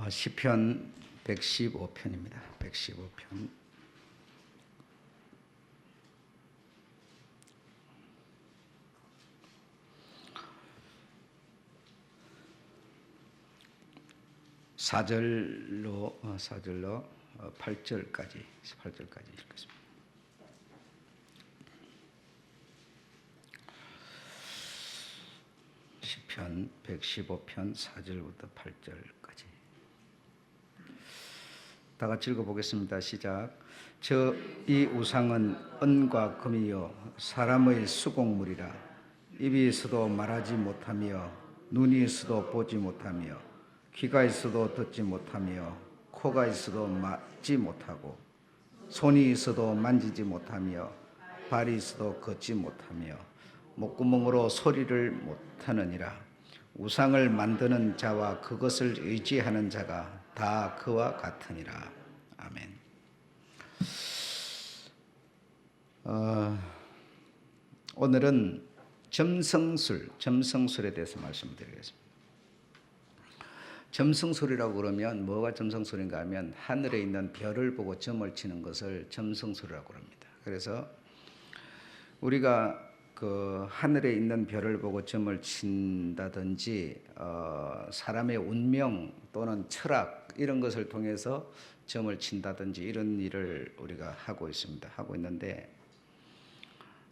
시편 115편입니다. 115편. 사절로 8절까지 읽겠습니다. 시편 115편 4절부터 8절까지 다 같이 읽어보겠습니다. 시작. 이 우상은 은과 금이요 사람의 수공물이라. 입이 있어도 말하지 못하며 눈이 있어도 보지 못하며 귀가 있어도 듣지 못하며 코가 있어도 맡지 못하고 손이 있어도 만지지 못하며 발이 있어도 걷지 못하며 목구멍으로 소리를 못하느니라. 우상을 만드는 자와 그것을 의지하는 자가 다 그와 같으니라. 아멘. 오늘은 점성술에 대해서 말씀드리겠습니다. 점성술이라고 그러면 뭐가 점성술인가 하면 하늘에 있는 별을 보고 점을 치는 것을 점성술이라고 합니다. 그래서 우리가 그 하늘에 있는 별을 보고 점을 친다든지 사람의 운명 또는 철학 이런 것을 통해서 점을 친다든지 이런 일을 우리가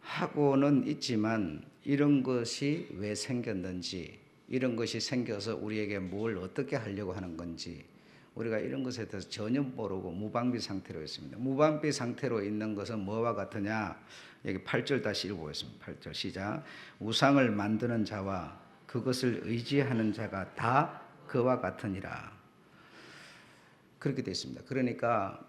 하고는 있지만 이런 것이 왜 생겼는지, 이런 것이 생겨서 우리에게 뭘 어떻게 하려고 하는 건지 우리가 이런 것에 대해서 전혀 모르고 무방비 상태로 있습니다. 무방비 상태로 있는 것은 뭐와 같으냐? 여기 8절 다시 읽어보겠습니다. 8절 시작. 우상을 만드는 자와 그것을 의지하는 자가 다 그와 같으니라. 그렇게 되어 있습니다. 그러니까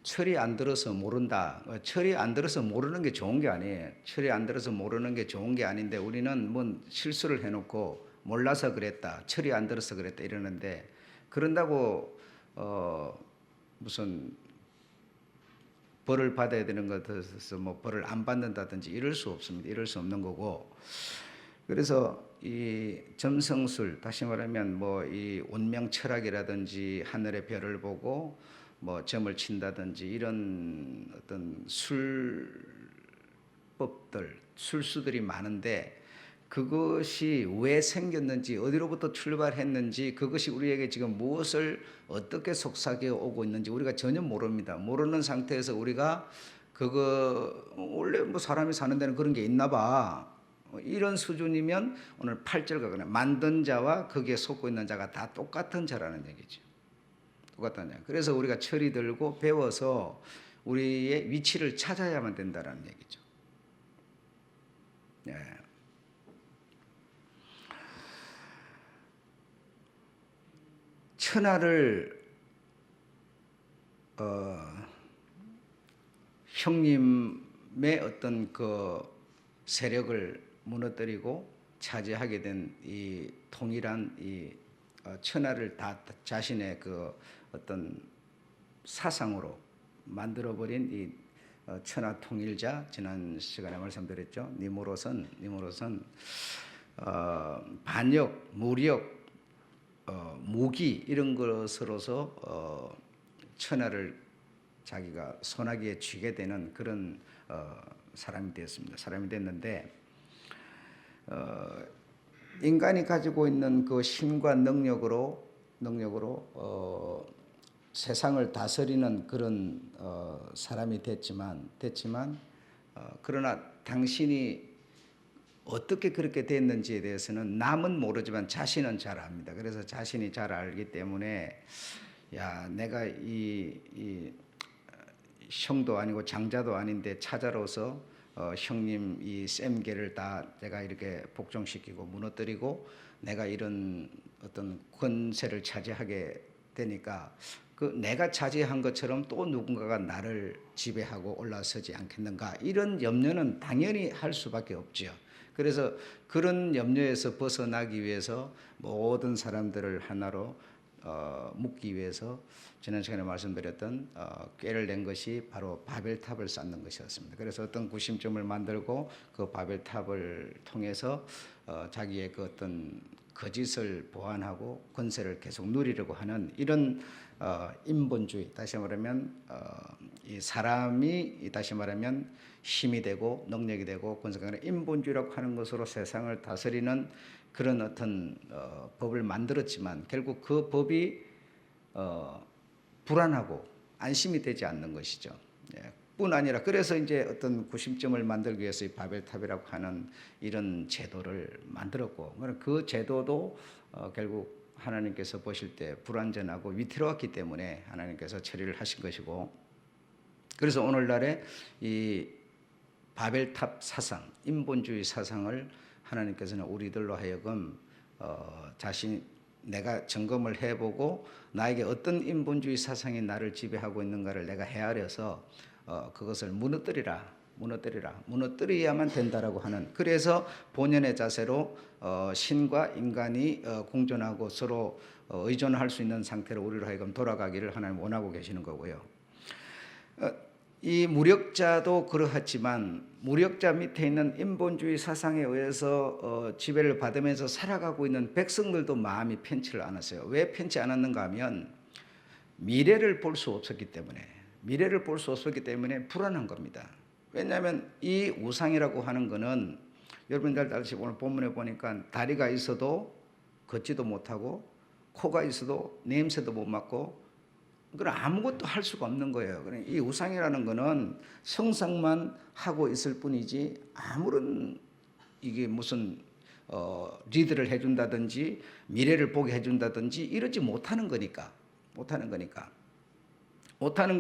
철이 안 들어서 모른다. 철이 안 들어서 모르는 게 좋은 게 아니에요. 철이 안 들어서 모르는 게 좋은 게 아닌데 우리는 뭐 실수를 해놓고 몰라서 그랬다, 철이 안 들어서 그랬다 이러는데 그런다고 무슨 벌을 받아야 되는 것 같아서 뭐 벌을 안 받는다든지 이럴 수 없습니다. 이럴 수 없는 거고. 그래서 이 점성술, 다시 말하면 뭐 이 운명 철학이라든지 하늘의 별을 보고 뭐 점을 친다든지 이런 어떤 술수들이 많은데 그것이 왜 생겼는지, 어디로부터 출발했는지, 그것이 우리에게 지금 무엇을 어떻게 속삭여 오고 있는지 우리가 전혀 모릅니다. 모르는 상태에서 우리가 원래 뭐 사람이 사는 데는 그런 게 있나 봐, 이런 수준이면 오늘 8절과 그냥 만든 자와 거기에 속고 있는 자가 다 똑같은 자라는 얘기죠. 똑같다냐. 그래서 우리가 철이 들고 배워서 우리의 위치를 찾아야만 된다는 얘기죠. 네. 천하를 형님의 어떤 그 세력을 무너뜨리고 차지하게 된 이 통일한 이 천하를 다 자신의 그 어떤 사상으로 만들어버린 이 천하 통일자, 지난 시간에 말씀드렸죠. 니무롯은 반역, 무력, 무기 이런 것으로서 천하를 자기가 손아귀에 쥐게 되는 그런 사람이 되었습니다. 사람이 됐는데 인간이 가지고 있는 그 힘과 능력으로 세상을 다스리는 그런 사람이 됐지만 그러나 당신이 어떻게 그렇게 됐는지에 대해서는 남은 모르지만 자신은 잘 압니다. 그래서 자신이 잘 알기 때문에 내가 이 형도 아니고 장자도 아닌데 찾아로서 형님 이 셈계를 다 내가 이렇게 복종시키고 무너뜨리고 내가 이런 어떤 권세를 차지하게 되니까 그 내가 차지한 것처럼 또 누군가가 나를 지배하고 올라서지 않겠는가, 이런 염려는 당연히 할 수밖에 없죠. 그래서 그런 염려에서 벗어나기 위해서 모든 사람들을 하나로 묻기 위해서 지난 시간에 말씀드렸던 꾀를 낸 것이 바로 바벨탑을 쌓는 것이었습니다. 그래서 어떤 구심점을 만들고 그 바벨탑을 통해서 자기의 그 어떤 거짓을 보완하고 권세를 계속 누리려고 하는 이런 인본주의, 다시 말하면 이 사람이 다시 말하면 힘이 되고 능력이 되고 권세가 되는 인본주의라고 하는 것으로 세상을 다스리는 그런 어떤 법을 만들었지만 결국 그 법이 불안하고 안심이 되지 않는 것이죠. 예. 뿐 아니라 그래서 이제 어떤 구심점을 만들기 위해서 이 바벨탑이라고 하는 이런 제도를 만들었고 그 제도도 결국 하나님께서 보실 때 불완전하고 위태로웠기 때문에 하나님께서 처리를 하신 것이고, 그래서 오늘날에 이 바벨탑 사상, 인본주의 사상을 하나님께서는 우리들로 하여금 내가 점검을 해보고 나에게 어떤 인본주의 사상이 나를 지배하고 있는가를 내가 헤아려서 그것을 무너뜨려야만 된다라고 하는, 그래서 본연의 자세로 신과 인간이 공존하고 서로 의존할 수 있는 상태로 우리로 하여금 돌아가기를 하나님 원하고 계시는 거고요. 이 무력자도 그러하지만 무력자 밑에 있는 인본주의 사상에 의해서 지배를 받으면서 살아가고 있는 백성들도 마음이 편치를 않았어요. 왜 편치 않았는가 하면 미래를 볼 수 없었기 때문에 불안한 겁니다. 왜냐하면 이 우상이라고 하는 거는 여러분들 다시 오늘 본문에 보니까 다리가 있어도 걷지도 못하고 코가 있어도 냄새도 못 맡고 그럼 아무것도 할 수가 없는 거예요. 이 우상이라는 거는 성상만 하고 있을 뿐이지 아무런 이게 무슨 리드를 해준다든지 미래를 보게 해준다든지 이러지 못하는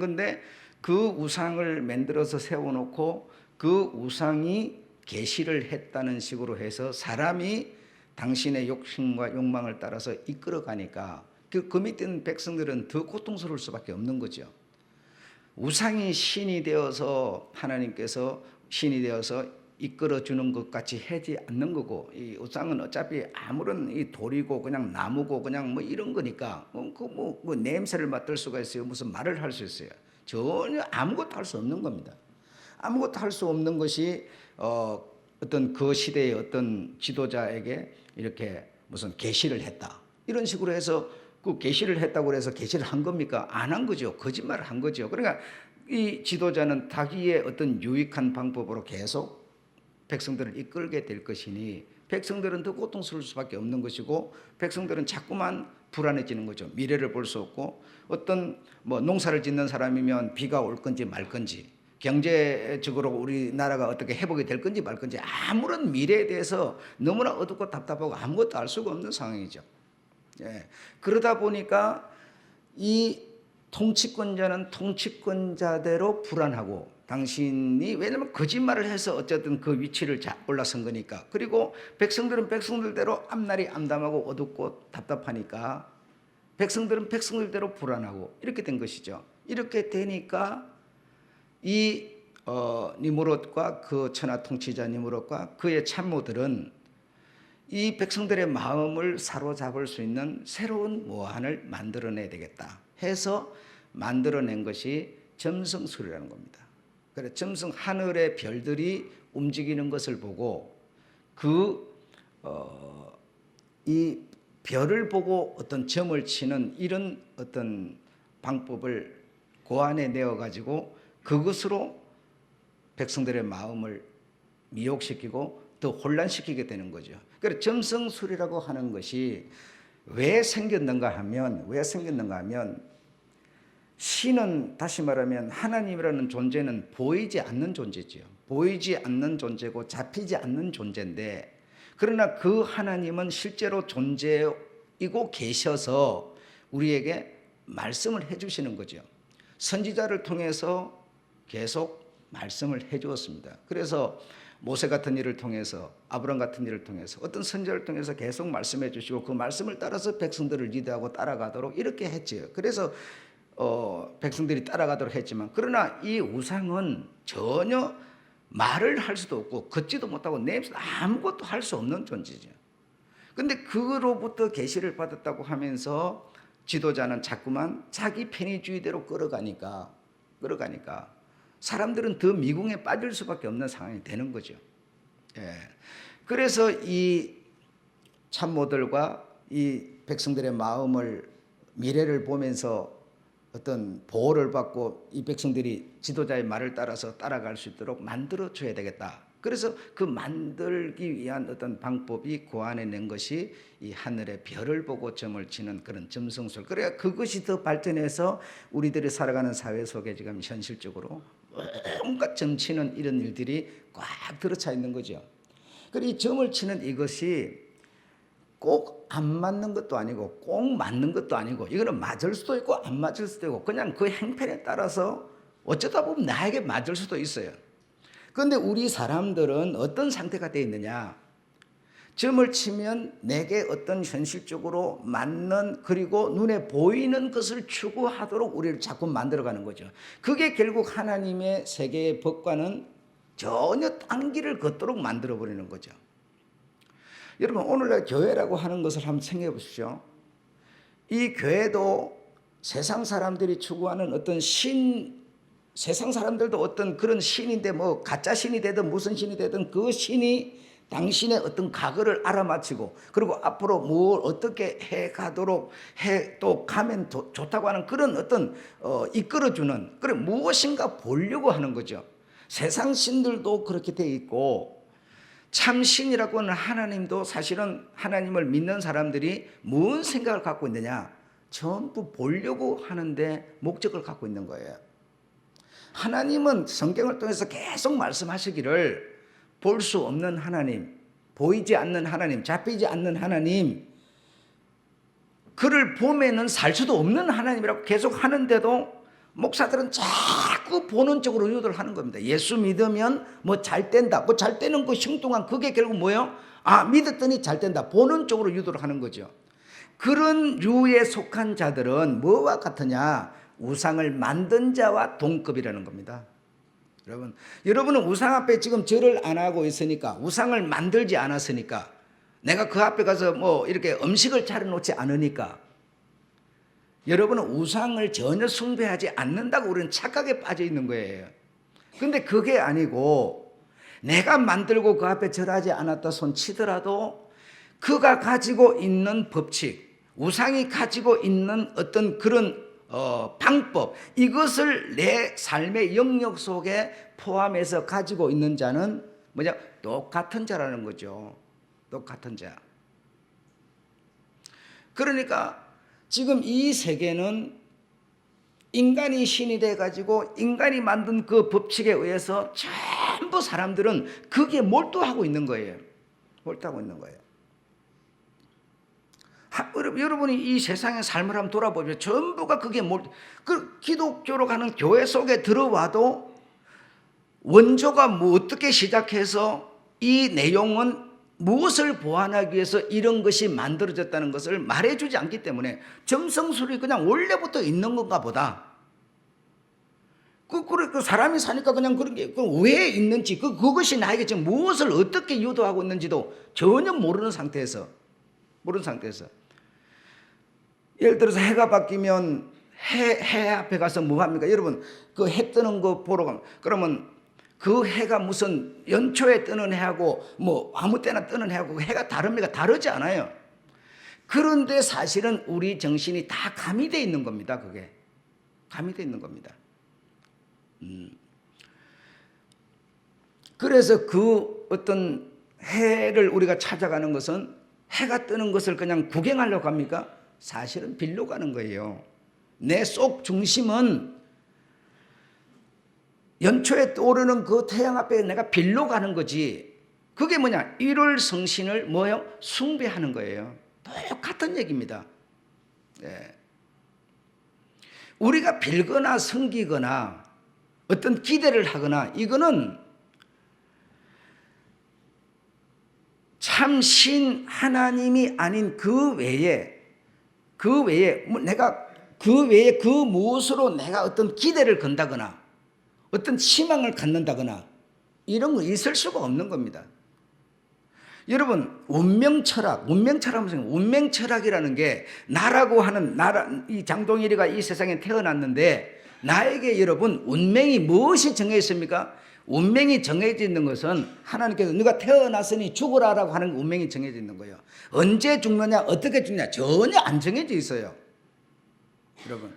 건데 그 우상을 만들어서 세워놓고 그 우상이 계시를 했다는 식으로 해서 사람이 당신의 욕심과 욕망을 따라서 이끌어가니까 그 밑에 있는 백성들은 더 고통스러울 수밖에 없는 거죠. 우상이 신이 되어서 하나님께서 신이 되어서 이끌어주는 것 같이 하지 않는 거고, 이 우상은 어차피 아무런 이 돌이고 그냥 나무고 그냥 뭐 이런 거니까 그 냄새를 맡을 수가 있어요. 무슨 말을 할 수 있어요. 전혀 아무것도 할 수 없는 겁니다. 아무것도 할 수 없는 것이 어떤 그 시대의 어떤 지도자에게 이렇게 무슨 계시를 했다 이런 식으로 해서 그 계시를 했다고 해서 계시를 한 겁니까? 안 한 거죠. 거짓말을 한 거죠. 그러니까 이 지도자는 자기의 어떤 유익한 방법으로 계속 백성들을 이끌게 될 것이니 백성들은 더 고통스러울 수밖에 없는 것이고 백성들은 자꾸만 불안해지는 거죠. 미래를 볼 수 없고 어떤 뭐 농사를 짓는 사람이면 비가 올 건지 말 건지 경제적으로 우리나라가 어떻게 회복이 될 건지 말 건지 아무런 미래에 대해서 너무나 어둡고 답답하고 아무것도 알 수가 없는 상황이죠. 예. 그러다 보니까 이 통치권자는 통치권자대로 불안하고 당신이 왜냐하면 거짓말을 해서 어쨌든 그 위치를 올라선 거니까, 그리고 백성들은 백성들대로 앞날이 암담하고 어둡고 답답하니까 백성들은 백성들대로 불안하고 이렇게 된 것이죠. 이렇게 되니까 이 니므롯과 그 천하 통치자 니므롯과 그의 참모들은 이 백성들의 마음을 사로잡을 수 있는 새로운 모환을 만들어내야 되겠다 해서 만들어낸 것이 점성술이라는 겁니다. 그래, 점성 하늘의 별들이 움직이는 것을 보고 이 별을 보고 어떤 점을 치는 이런 어떤 방법을 고안해 내어 가지고 그것으로 백성들의 마음을 미혹시키고 더 혼란시키게 되는 거죠. 그래서 점성술이라고 하는 것이 왜 생겼는가 하면 신은 다시 말하면 하나님이라는 존재는 보이지 않는 존재지요. 보이지 않는 존재고 잡히지 않는 존재인데, 그러나 그 하나님은 실제로 존재이고 계셔서 우리에게 말씀을 해주시는 거죠. 선지자를 통해서 계속 말씀을 해주었습니다. 그래서 모세 같은 일을 통해서 아브람 같은 일을 통해서 어떤 선지자를 통해서 계속 말씀해 주시고 그 말씀을 따라서 백성들을 리드하고 따라가도록 이렇게 했지요. 그래서 백성들이 따라가도록 했지만, 그러나 이 우상은 전혀 말을 할 수도 없고 걷지도 못하고 냄새도 아무것도 할 수 없는 존재죠. 그런데 그로부터 계시를 받았다고 하면서 지도자는 자꾸만 자기 편의주의대로 끌어가니까 사람들은 더 미궁에 빠질 수밖에 없는 상황이 되는 거죠. 예. 그래서 이 참모들과 이 백성들의 마음을, 미래를 보면서 어떤 보호를 받고 이 백성들이 지도자의 말을 따라서 따라갈 수 있도록 만들어 줘야 되겠다. 그래서 그 만들기 위한 어떤 방법이 고안해낸 것이 이 하늘의 별을 보고 점을 치는 그런 점성술. 그래야 그것이 더 발전해서 우리들이 살아가는 사회 속에 지금 현실적으로 온갖 점치는 이런 일들이 꽉 들어차 있는 거죠. 그리고 이 점을 치는 이것이 꼭 안 맞는 것도 아니고 꼭 맞는 것도 아니고, 이거는 맞을 수도 있고 안 맞을 수도 있고 그냥 그 행편에 따라서 어쩌다 보면 나에게 맞을 수도 있어요. 그런데 우리 사람들은 어떤 상태가 되어 있느냐, 점을 치면 내게 어떤 현실적으로 맞는, 그리고 눈에 보이는 것을 추구하도록 우리를 자꾸 만들어가는 거죠. 그게 결국 하나님의 세계의 법과는 전혀 딴 길을 걷도록 만들어버리는 거죠. 여러분, 오늘날 교회라고 하는 것을 한번 생각해 보십시오. 이 교회도 세상 사람들이 추구하는 어떤 세상 사람들도 어떤 그런 신인데, 뭐 가짜 신이 되든 무슨 신이 되든 그 신이 당신의 어떤 과거를 알아맞히고, 그리고 앞으로 뭘 어떻게 해 가도록 또 가면 좋다고 하는 그런 어떤 이끌어주는, 그래 무엇인가 보려고 하는 거죠. 세상 신들도 그렇게 돼 있고, 참신이라고 하는 하나님도 사실은 하나님을 믿는 사람들이 무슨 생각을 갖고 있느냐, 전부 보려고 하는데 목적을 갖고 있는 거예요. 하나님은 성경을 통해서 계속 말씀하시기를 볼 수 없는 하나님, 보이지 않는 하나님, 잡히지 않는 하나님, 그를 보면은 살 수도 없는 하나님이라고 계속 하는데도 목사들은 자꾸 보는 쪽으로 유도를 하는 겁니다. 예수 믿으면 뭐 잘 된다. 뭐 잘 되는 그 흉뚱한 그게 결국 뭐예요? 아, 믿었더니 잘 된다. 보는 쪽으로 유도를 하는 거죠. 그런 류에 속한 자들은 뭐와 같으냐? 우상을 만든 자와 동급이라는 겁니다. 여러분은 우상 앞에 지금 절을 안 하고 있으니까, 우상을 만들지 않았으니까, 내가 그 앞에 가서 뭐 이렇게 음식을 차려놓지 않으니까, 여러분은 우상을 전혀 숭배하지 않는다고 우리는 착각에 빠져 있는 거예요. 근데 그게 아니고, 내가 만들고 그 앞에 절하지 않았다 손 치더라도 그가 가지고 있는 법칙, 우상이 가지고 있는 어떤 그런 방법, 이것을 내 삶의 영역 속에 포함해서 가지고 있는 자는 뭐냐? 똑같은 자라는 거죠. 똑같은 자. 그러니까 지금 이 세계는 인간이 신이 돼가지고 인간이 만든 그 법칙에 의해서 전부 사람들은 그게 몰두하고 있는 거예요. 몰두하고 있는 거예요. 여러분이 이 세상의 삶을 한번 돌아보면 전부가 그게 그 기독교로 가는 교회 속에 들어와도 원조가 뭐 어떻게 시작해서 이 내용은 무엇을 보완하기 위해서 이런 것이 만들어졌다는 것을 말해주지 않기 때문에 점성술이 그냥 원래부터 있는 건가 보다. 그 사람이 사니까 그냥 그런 게 왜 있는지, 그것이 나에게 지금 무엇을 어떻게 유도하고 있는지도 전혀 모르는 상태에서. 예를 들어서 해가 바뀌면 해 앞에 가서 뭐 합니까? 여러분, 그 해 뜨는 거 보러 가면, 그러면 그 해가 무슨 연초에 뜨는 해하고 뭐 아무 때나 뜨는 해하고 해가 다릅니까? 다르지 않아요. 그런데 사실은 우리 정신이 다 가미되어 있는 겁니다. 그게 가미되어 있는 겁니다. 그래서 그 어떤 해를 우리가 찾아가는 것은 해가 뜨는 것을 그냥 구경하려고 합니까? 사실은 빌려 가는 거예요. 내 속 중심은 연초에 떠오르는 그 태양 앞에 내가 빌려 가는 거지. 그게 뭐냐? 일월 성신을 뭐예요? 숭배하는 거예요. 똑같은 얘기입니다. 네. 우리가 빌거나 섬기거나 어떤 기대를 하거나, 이거는 참신 하나님이 아닌 그 외에 내가 그 외에 그 무엇으로 내가 어떤 기대를 건다거나 어떤 희망을 갖는다거나 이런 거 있을 수가 없는 겁니다. 여러분, 운명철학이라는 게 나라고 하는 이 장동일이가 이 세상에 태어났는데 나에게 여러분 운명이 무엇이 정해져 있습니까? 운명이 정해져 있는 것은 하나님께서 네가 태어났으니 죽으라라고 하는 운명이 정해져 있는 거예요. 언제 죽느냐, 어떻게 죽느냐 전혀 안 정해져 있어요. 여러분,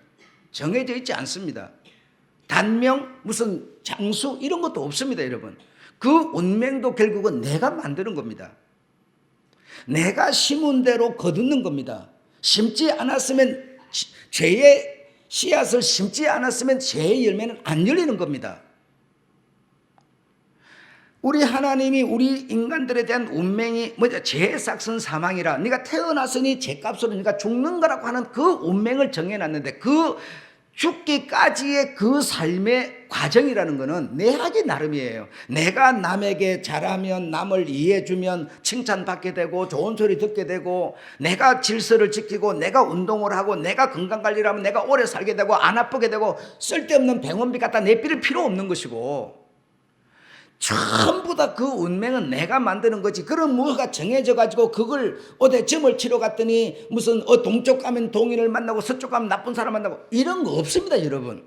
정해져 있지 않습니다. 단명, 무슨 장수 이런 것도 없습니다. 여러분, 그 운명도 결국은 내가 만드는 겁니다. 내가 심은 대로 거두는 겁니다. 심지 않았으면 죄의 씨앗을 심지 않았으면 죄의 열매는 안 열리는 겁니다. 우리 하나님이 우리 인간들에 대한 운명이 뭐냐, 죄의 삭은 사망이라, 네가 태어났으니 죄값으로 네가 죽는 거라고 하는 그 운명을 정해놨는데 그 죽기까지의 그 삶의 과정이라는 것은 내 하기 나름이에요. 내가 남에게 잘하면, 남을 이해해주면 칭찬받게 되고 좋은 소리 듣게 되고, 내가 질서를 지키고 내가 운동을 하고 내가 건강관리를 하면 내가 오래 살게 되고 안 아프게 되고, 쓸데없는 병원비 갖다 내필 필요 없는 것이고, 전부 다 그 운명은 내가 만드는 거지. 그런 뭐가 정해져 가지고 그걸 어디 점을 치러 갔더니 무슨 동쪽 가면 동인을 만나고 서쪽 가면 나쁜 사람 만나고 이런 거 없습니다. 여러분,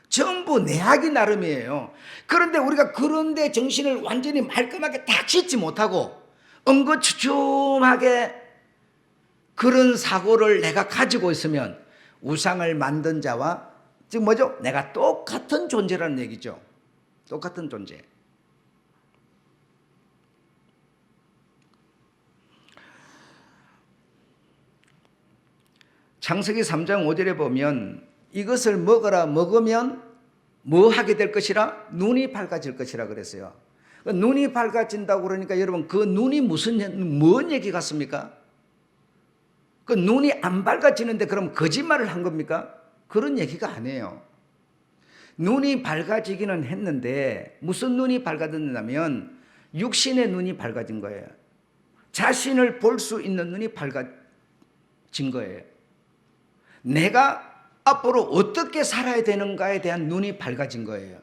전부 내 하기 나름이에요. 그런데 우리가 그런데 정신을 완전히 말끔하게 다 짓지 못하고 엉거주춤하게 그런 사고를 내가 가지고 있으면 우상을 만든 자와, 즉 뭐죠? 내가 똑같은 존재라는 얘기죠. 똑같은 존재. 창세기 3장 5절에 보면 이것을 먹으면 뭐 하게 될 것이라? 눈이 밝아질 것이라 그랬어요. 눈이 밝아진다고 그러니까 여러분, 그 눈이 뭔 얘기 같습니까? 그 눈이 안 밝아지는데 그럼 거짓말을 한 겁니까? 그런 얘기가 아니에요. 눈이 밝아지기는 했는데 무슨 눈이 밝아졌냐면 육신의 눈이 밝아진 거예요. 자신을 볼 수 있는 눈이 밝아진 거예요. 내가 앞으로 어떻게 살아야 되는가에 대한 눈이 밝아진 거예요.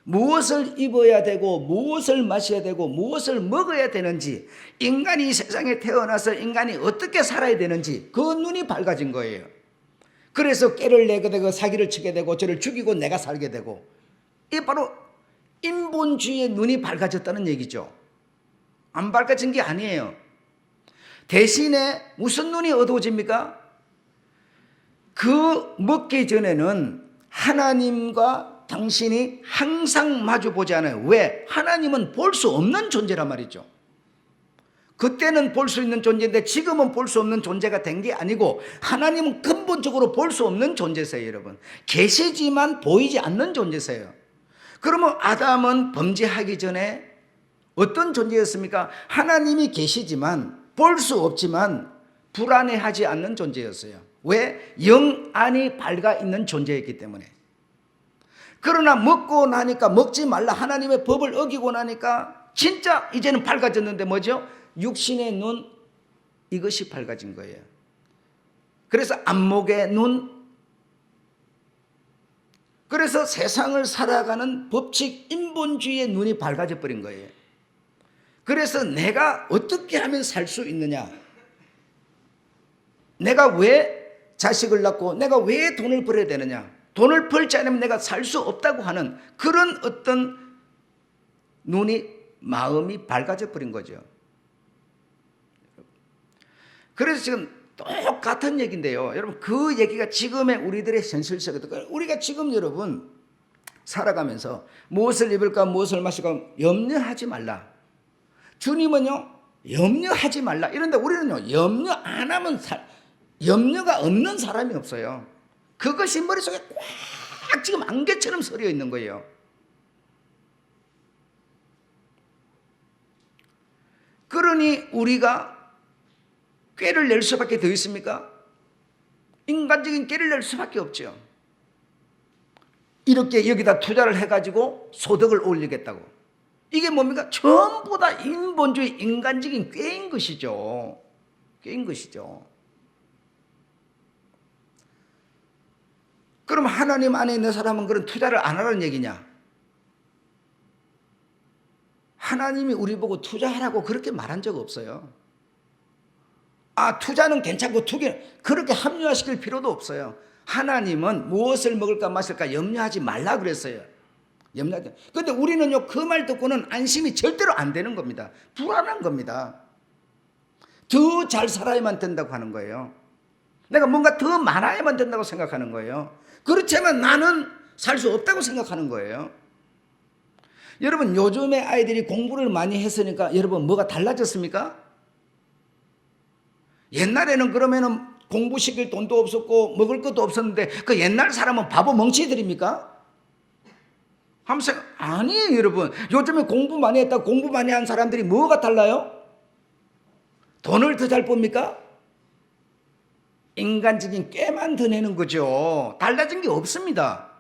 무엇을 입어야 되고 무엇을 마셔야 되고 무엇을 먹어야 되는지, 인간이 이 세상에 태어나서 인간이 어떻게 살아야 되는지 그 눈이 밝아진 거예요. 그래서 꾀를 내게 되고 사기를 치게 되고 저를 죽이고 내가 살게 되고, 이게 바로 인본주의의 눈이 밝아졌다는 얘기죠. 안 밝아진 게 아니에요. 대신에 무슨 눈이 어두워집니까? 그 먹기 전에는 하나님과 당신이 항상 마주보지 않아요. 왜? 하나님은 볼 수 없는 존재란 말이죠. 그때는 볼 수 있는 존재인데 지금은 볼 수 없는 존재가 된 게 아니고 하나님은 근본적으로 볼 수 없는 존재세요. 여러분, 계시지만 보이지 않는 존재세요. 그러면 아담은 범죄하기 전에 어떤 존재였습니까? 하나님이 계시지만 볼 수 없지만 불안해하지 않는 존재였어요. 왜? 영 안이 밝아 있는 존재였기 때문에. 그러나 먹고 나니까, 먹지 말라 하나님의 법을 어기고 나니까 진짜 이제는 밝아졌는데 뭐죠? 육신의 눈, 이것이 밝아진 거예요. 그래서 안목의 눈, 그래서 세상을 살아가는 법칙 인본주의의 눈이 밝아져 버린 거예요. 그래서 내가 어떻게 하면 살 수 있느냐, 내가 왜 자식을 낳고 내가 왜 돈을 벌어야 되느냐, 돈을 벌지 않으면 내가 살 수 없다고 하는 그런 어떤 눈이, 마음이 밝아져 버린 거죠. 그래서 지금 똑같은 얘기인데요. 여러분, 그 얘기가 지금의 우리들의 현실 속에도, 우리가 지금 여러분 살아가면서 무엇을 입을까 무엇을 마실까 염려하지 말라. 주님은요 염려하지 말라. 이런데 우리는요 염려 안 하면 염려가 없는 사람이 없어요. 그것이 머릿속에 꽉 지금 안개처럼 서려 있는 거예요. 그러니 우리가 꾀를 낼 수밖에 더 있습니까? 인간적인 꾀를 낼 수밖에 없죠. 이렇게 여기다 투자를 해가지고 소득을 올리겠다고. 이게 뭡니까? 전부 다 인본주의 인간적인 꾀인 것이죠. 꾀인 것이죠. 그럼 하나님 안에 있는 사람은 그런 투자를 안 하라는 얘기냐? 하나님이 우리 보고 투자하라고 그렇게 말한 적 없어요. 아, 투자는 괜찮고 투기는 그렇게 합리화시킬 필요도 없어요. 하나님은 무엇을 먹을까 마실까 염려하지 말라 그랬어요. 염려하지. 근데 우리는요, 그 말 듣고는 안심이 절대로 안 되는 겁니다. 불안한 겁니다. 더 잘 살아야만 된다고 하는 거예요. 내가 뭔가 더 많아야만 된다고 생각하는 거예요. 그렇지만 나는 살 수 없다고 생각하는 거예요. 여러분, 요즘에 아이들이 공부를 많이 했으니까 여러분 뭐가 달라졌습니까? 옛날에는 그러면은 공부시킬 돈도 없었고 먹을 것도 없었는데 그 옛날 사람은 바보 멍치들입니까? 하면서 아니에요. 여러분, 요즘에 공부 많이 했다 공부 많이 한 사람들이 뭐가 달라요? 돈을 더 잘 봅니까? 인간적인 꾀만 더 내는 거죠. 달라진 게 없습니다.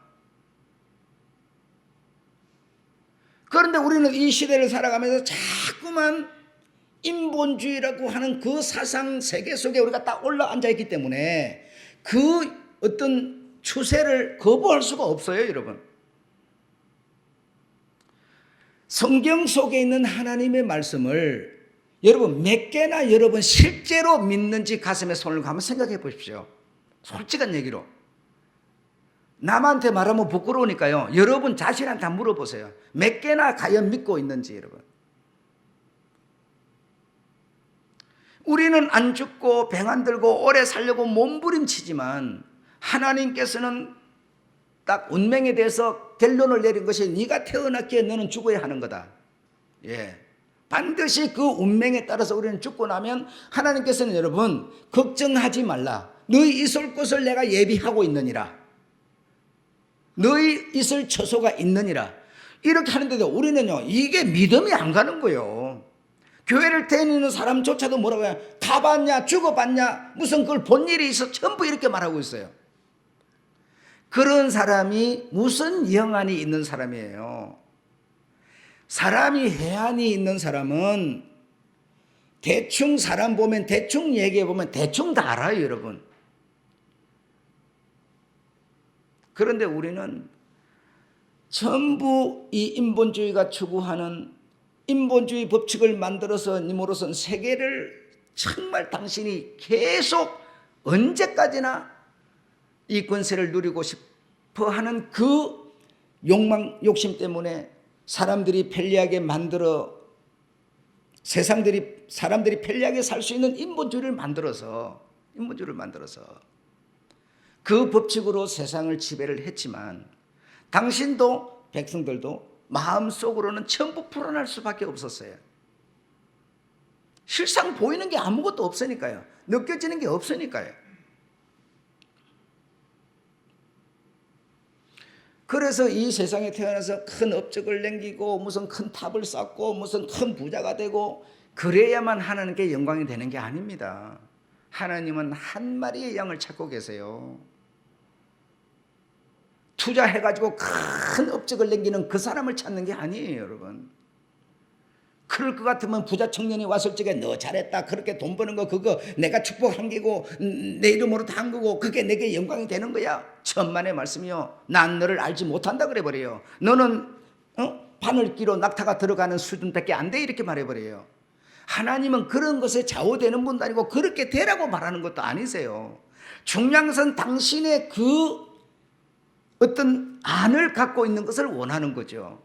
그런데 우리는 이 시대를 살아가면서 자꾸만 인본주의라고 하는 그 사상 세계 속에 우리가 딱 올라앉아 있기 때문에 그 어떤 추세를 거부할 수가 없어요, 여러분. 성경 속에 있는 하나님의 말씀을 여러분 몇 개나 여러분 실제로 믿는지 가슴에 손을 걸고 한번 생각해 보십시오. 솔직한 얘기로. 남한테 말하면 부끄러우니까요. 여러분 자신한테 한번 물어보세요. 몇 개나 과연 믿고 있는지 여러분. 우리는 안 죽고 병 안 들고 오래 살려고 몸부림치지만 하나님께서는 딱 운명에 대해서 결론을 내린 것이 네가 태어났기에 너는 죽어야 하는 거다. 예. 반드시 그 운명에 따라서 우리는 죽고 나면 하나님께서는 여러분 걱정하지 말라. 너희 있을 곳을 내가 예비하고 있느니라. 너희 있을 처소가 있느니라. 이렇게 하는데도 우리는요 이게 믿음이 안 가는 거예요. 교회를 다니는 사람조차도 뭐라고 해요? 가봤냐 죽어봤냐 무슨 그걸 본 일이 있어 전부 이렇게 말하고 있어요. 그런 사람이 무슨 영안이 있는 사람이에요. 사람이 해안이 있는 사람은 대충 사람 보면 대충 얘기해 보면 대충 다 알아요, 여러분. 그런데 우리는 전부 이 인본주의가 추구하는 인본주의 법칙을 만들어서 님으로선 세계를 정말 당신이 계속 언제까지나 이 권세를 누리고 싶어 하는 그 욕망, 욕심 때문에 사람들이 편리하게 만들어 사람들이 편리하게 살 수 있는 인본주의를 만들어서 그 법칙으로 세상을 지배를 했지만 당신도 백성들도 마음속으로는 전부 불안할 수밖에 없었어요. 실상 보이는 게 아무것도 없으니까요. 느껴지는 게 없으니까요. 그래서 이 세상에 태어나서 큰 업적을 남기고 무슨 큰 탑을 쌓고 무슨 큰 부자가 되고 그래야만 하나님께 영광이 되는 게 아닙니다. 하나님은 한 마리의 양을 찾고 계세요. 투자해가지고 큰 업적을 남기는 그 사람을 찾는 게 아니에요, 여러분. 그럴 것 같으면 부자 청년이 왔을 적에 너 잘했다. 그렇게 돈 버는 거 그거 내가 축복한 게고 내 이름으로 다 한 거고 그게 내게 영광이 되는 거야. 천만의 말씀이요. 난 너를 알지 못한다 그래 버려요. 너는 바늘기로 낙타가 들어가는 수준밖에 안 돼 이렇게 말해 버려요. 하나님은 그런 것에 좌우되는 분도 아니고 그렇게 되라고 말하는 것도 아니세요. 중요한 것은 당신의 그 어떤 안을 갖고 있는 것을 원하는 거죠.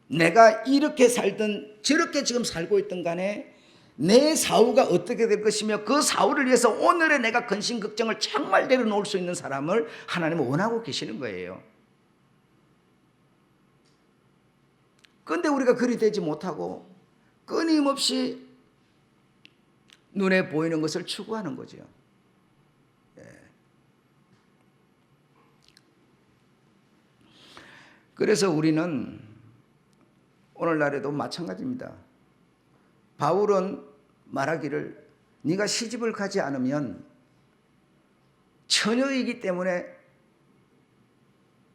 내가 이렇게 살든 저렇게 지금 살고 있든 간에 내 사후가 어떻게 될 것이며 그 사후를 위해서 오늘의 내가 근심걱정을 정말 내려놓을 수 있는 사람을 하나님은 원하고 계시는 거예요. 그런데 우리가 그리 되지 못하고 끊임없이 눈에 보이는 것을 추구하는 거죠. 그래서 우리는 오늘날에도 마찬가지입니다. 바울은 말하기를 네가 시집을 가지 않으면 처녀이기 때문에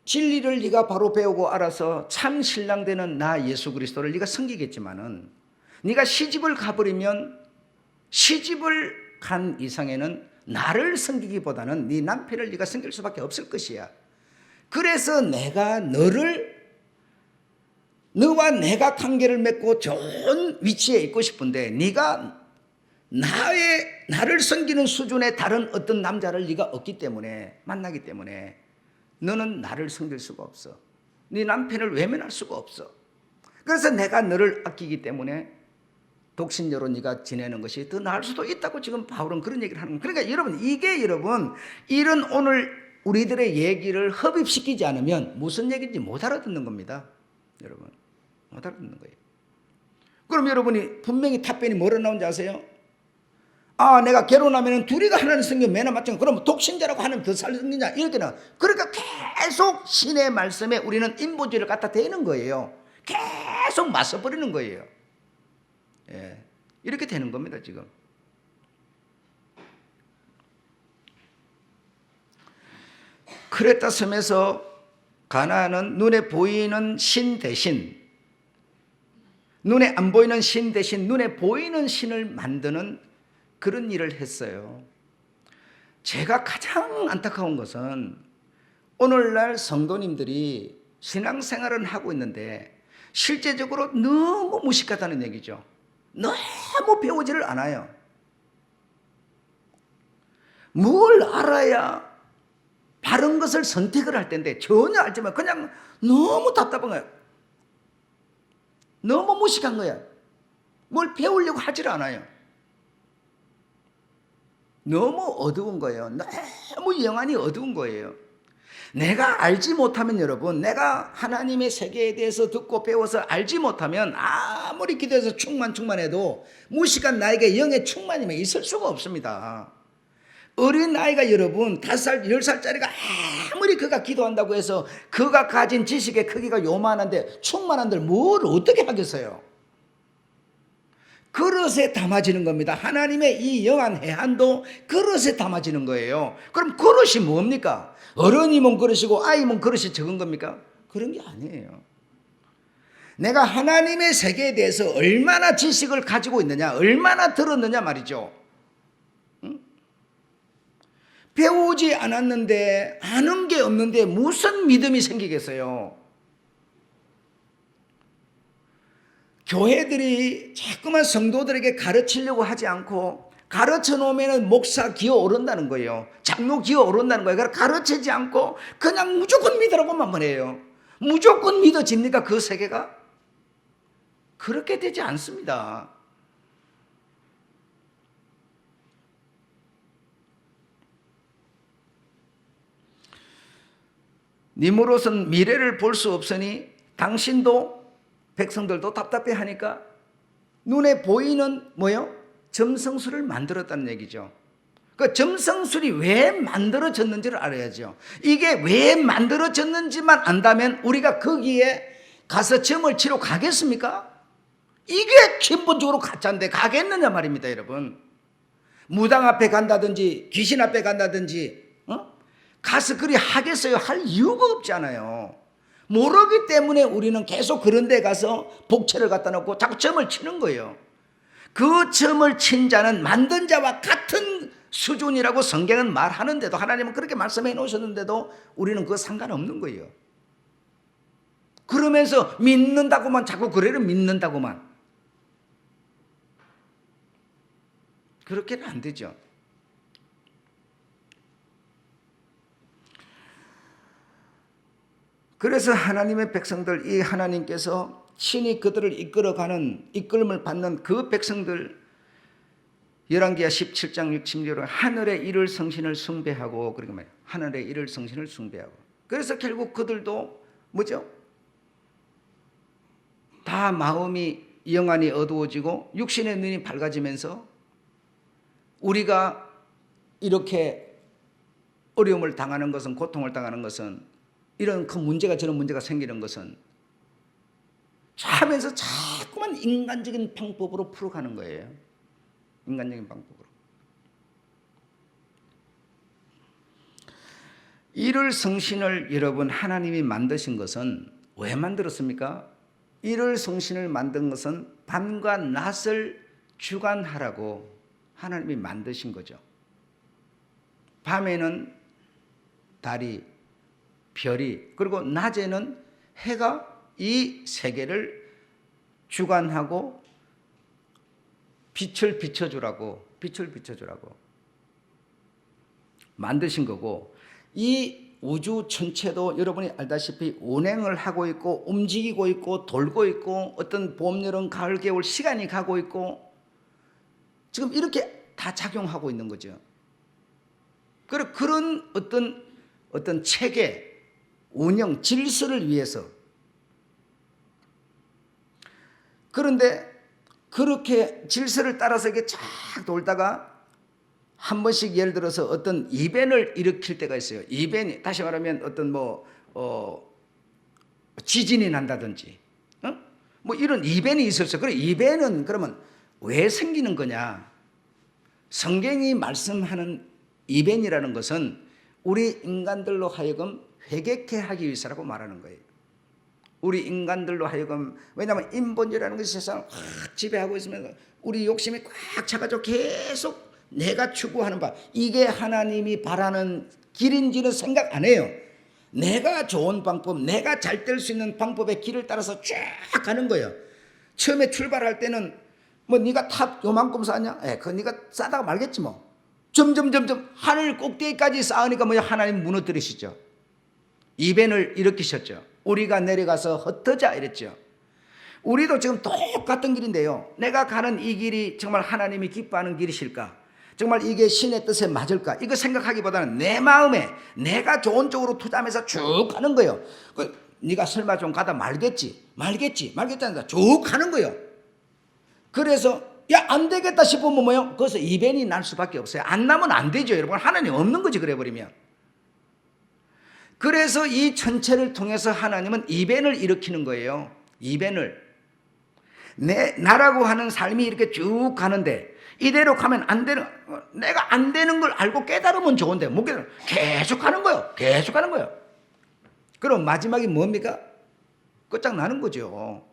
진리를 네가 바로 배우고 알아서 참 신랑 되는 나 예수 그리스도를 네가 섬기겠지만은 네가 시집을 가버리면 시집을 간 이상에는 나를 섬기기보다는 네 남편을 네가 섬길 수밖에 없을 것이야. 그래서 내가 너를 너와 내가 관계를 맺고 좋은 위치에 있고 싶은데 네가 나를 섬기는 수준의 다른 어떤 남자를 네가 얻기 때문에, 만나기 때문에 너는 나를 섬길 수가 없어. 네 남편을 외면할 수가 없어. 그래서 내가 너를 아끼기 때문에 독신녀로 네가 지내는 것이 더 나을 수도 있다고 지금 바울은 그런 얘기를 하는 거예요. 그러니까 여러분, 이게 여러분 이런 오늘 우리들의 얘기를 흡입시키지 않으면 무슨 얘기인지 못 알아듣는 겁니다. 여러분, 못 알아듣는 거예요. 그럼 여러분이 분명히 답변이 뭐로 나온지 아세요? 아, 내가 결혼하면 둘이가 하나님 성경 매너 맞죠? 그럼 독신자라고 하나님 더 살겠냐? 이렇게는. 그러니까 계속 신의 말씀에 우리는 인본주의를 갖다 대는 거예요. 계속 맞서버리는 거예요. 예, 이렇게 되는 겁니다, 지금. 크레타 섬에서 가나안은 눈에 보이는 신 대신, 눈에 안 보이는 신 대신 눈에 보이는 신을 만드는 그런 일을 했어요. 제가 가장 안타까운 것은 오늘날 성도님들이 신앙생활은 하고 있는데 실제적으로 너무 무식하다는 얘기죠. 너무 배우지를 않아요. 뭘 알아야 바른 것을 선택을 할 텐데 전혀 알지 마. 그냥 너무 답답한 거야. 너무 무식한 거야. 뭘 배우려고 하질 않아요. 너무 어두운 거예요. 너무 영안이 어두운 거예요. 내가 알지 못하면 여러분, 내가 하나님의 세계에 대해서 듣고 배워서 알지 못하면 아무리 기도해서 충만해도 무식한 나에게 영의 충만이면 있을 수가 없습니다. 어린 아이가 여러분 5살, 10살짜리가 아무리 그가 기도한다고 해서 그가 가진 지식의 크기가 요만한데 충만한데 뭘 어떻게 하겠어요? 그릇에 담아지는 겁니다. 하나님의 이 영한 해안도 그릇에 담아지는 거예요. 그럼 그릇이 뭡니까? 어른이면 그릇이고 아이면 그릇이 적은 겁니까? 그런 게 아니에요. 내가 하나님의 세계에 대해서 얼마나 지식을 가지고 있느냐, 얼마나 들었느냐 말이죠. 응? 배우지 않았는데, 아는 게 없는데 무슨 믿음이 생기겠어요? 교회들이 자꾸만 성도들에게 가르치려고 하지 않고 가르쳐 놓으면 목사 기어 오른다는 거예요. 장로 기어 오른다는 거예요. 그래서 가르치지 않고 그냥 무조건 믿으라고만 해요. 무조건 믿어집니까? 그 세계가? 그렇게 되지 않습니다. 님으로선 미래를 볼 수 없으니 당신도 백성들도 답답해하니까 눈에 보이는 뭐요? 점성술을 만들었다는 얘기죠. 그 점성술이 왜 만들어졌는지를 알아야죠. 이게 왜 만들어졌는지만 안다면 우리가 거기에 가서 점을 치러 가겠습니까? 이게 근본적으로 가짜인데 가겠느냐 말입니다, 여러분. 무당 앞에 간다든지 귀신 앞에 간다든지 가서 그리 하겠어요? 할 이유가 없잖아요. 모르기 때문에 우리는 계속 그런 데 가서 복채를 갖다 놓고 자꾸 점을 치는 거예요. 그 점을 친 자는 만든 자와 같은 수준이라고 성경은 말하는데도, 하나님은 그렇게 말씀해 놓으셨는데도 우리는 그거 상관없는 거예요. 그러면서 믿는다고만, 자꾸 그래를 믿는다고만. 그렇게는 안 되죠. 그래서 하나님의 백성들, 이 하나님께서 신이 그들을 이끌어가는, 이끌음을 받는 그 백성들, 열왕기하 17장 60절은 하늘의 일을 성신을 숭배하고, 그러니까 말이에요. 하늘의 일을 성신을 숭배하고. 그래서 결국 그들도 뭐죠? 다 마음이, 영안이 어두워지고 육신의 눈이 밝아지면서 우리가 이렇게 어려움을 당하는 것은, 고통을 당하는 것은, 이런 큰 문제가, 저런 문제가 생기는 것은 하면서 자꾸만 인간적인 방법으로 풀어가는 거예요. 인간적인 방법으로. 일을 성신을 여러분 하나님이 만드신 것은 왜 만들었습니까? 일을 성신을 만든 것은 밤과 낮을 주관하라고 하나님이 만드신 거죠. 밤에는 달이, 별이, 그리고 낮에는 해가 이 세계를 주관하고 빛을 비춰주라고 만드신 거고, 이 우주 전체도 여러분이 알다시피 운행을 하고 있고 움직이고 있고 돌고 있고 어떤 봄, 여름, 가을, 겨울 시간이 가고 있고 지금 이렇게 다 작용하고 있는 거죠. 그런 어떤 체계, 운영, 질서를 위해서. 그런데 그렇게 질서를 따라서 이렇게 쫙 돌다가 한 번씩 예를 들어서 어떤 이변을 일으킬 때가 있어요. 이변이, 다시 말하면 어떤 지진이 난다든지, 뭐 이런 이변이 있었어요. 그래, 이변은 그러면 왜 생기는 거냐? 성경이 말씀하는 이변이라는 것은 우리 인간들로 하여금 회개케 하기 위해서라고 말하는 거예요. 우리 인간들로 하여금, 왜냐하면 인본주의라는 것이 세상을 확 지배하고 있으면 우리 욕심이 꽉 차가지고 계속 내가 추구하는 바, 이게 하나님이 바라는 길인지는 생각 안 해요. 내가 좋은 방법, 내가 잘 될 수 있는 방법의 길을 따라서 쫙 가는 거예요. 처음에 출발할 때는 뭐 네가 탑 요만큼 쌓냐? 그거 네가 쌓다가 말겠지 뭐. 점점 하늘 꼭대기까지 쌓으니까 뭐야, 하나님 무너뜨리시죠. 이변을 일으키셨죠. 우리가 내려가서 흩어져 이랬죠. 우리도 지금 똑같은 길인데요, 내가 가는 이 길이 정말 하나님이 기뻐하는 길이실까? 정말 이게 신의 뜻에 맞을까? 이거 생각하기보다는 내 마음에 내가 좋은 쪽으로 투자하면서 쭉 가는 거예요. 네가 설마 좀 가다 말겠지 하니까 쭉 가는 거예요. 그래서 야, 안 되겠다 싶으면 뭐요? 거기서 이변이 날 수밖에 없어요. 안 나면 안 되죠, 여러분. 하나님 없는 거지, 그래 버리면. 그래서 이 전체를 통해서 하나님은 이변을 일으키는 거예요. 이변을. 나라고 하는 삶이 이렇게 쭉 가는데 이대로 가면 안 되는, 내가 안 되는 걸 알고 깨달으면 좋은데 못 깨달으면 계속 가는 거예요. 계속 가는 거예요. 그럼 마지막이 뭡니까? 끝장나는 거죠.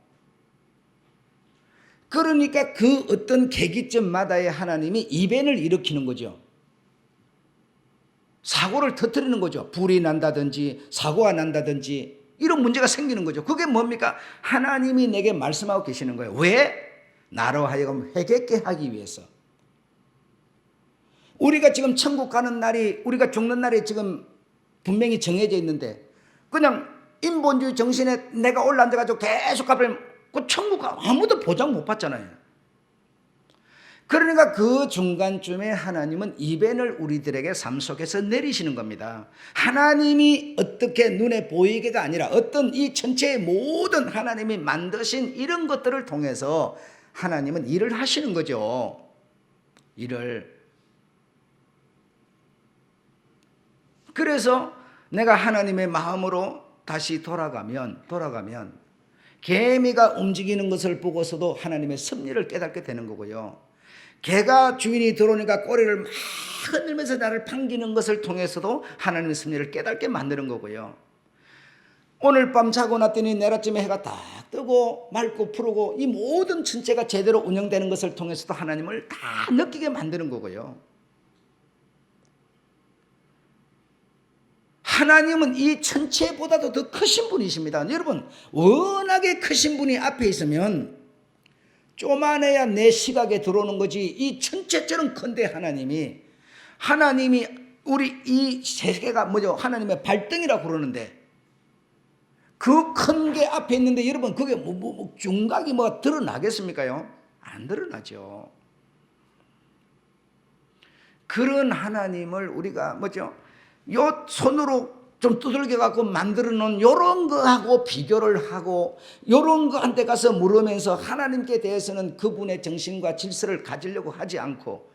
그러니까 그 어떤 계기점마다의 하나님이 이변을 일으키는 거죠. 사고를 터뜨리는 거죠. 불이 난다든지 사고가 난다든지 이런 문제가 생기는 거죠. 그게 뭡니까? 하나님이 내게 말씀하고 계시는 거예요. 왜? 나로 하여금 회개케 하기 위해서. 우리가 지금 천국 가는 날이, 우리가 죽는 날이 지금 분명히 정해져 있는데 그냥 인본주의 정신에 내가 올라앉아가지고 계속 가버리면 그 천국 아무도 보장 못 받잖아요. 그러니까 그 중간쯤에 하나님은 이변을 우리들에게 삶 속에서 내리시는 겁니다. 하나님이 어떻게 눈에 보이게가 아니라 어떤 이 전체의 모든 하나님이 만드신 이런 것들을 통해서 하나님은 일을 하시는 거죠. 일을. 그래서 내가 하나님의 마음으로 다시 돌아가면 개미가 움직이는 것을 보고서도 하나님의 섭리를 깨닫게 되는 거고요. 개가 주인이 들어오니까 꼬리를 막 흔들면서 나를 반기는 것을 통해서도 하나님의 섭리를 깨닫게 만드는 거고요. 오늘 밤 자고 났더니 내일 아침에 해가 딱 뜨고 맑고 푸르고 이 모든 전체가 제대로 운영되는 것을 통해서도 하나님을 다 느끼게 만드는 거고요. 하나님은 이 전체보다도 더 크신 분이십니다. 여러분, 워낙에 크신 분이 앞에 있으면 쪼만해야 내 시각에 들어오는 거지 이 전체처럼 큰데 하나님이 우리 이 세계가 뭐죠? 하나님의 발등이라고 그러는데 그 큰 게 앞에 있는데 여러분 그게 중각이 드러나겠습니까요? 안 드러나죠. 그런 하나님을 우리가 뭐죠? 요 손으로 좀 두들겨 갖고 만들어 놓은 요런 거하고 비교를 하고 요런 거한테 가서 물으면서 하나님께 대해서는 그분의 정신과 질서를 가지려고 하지 않고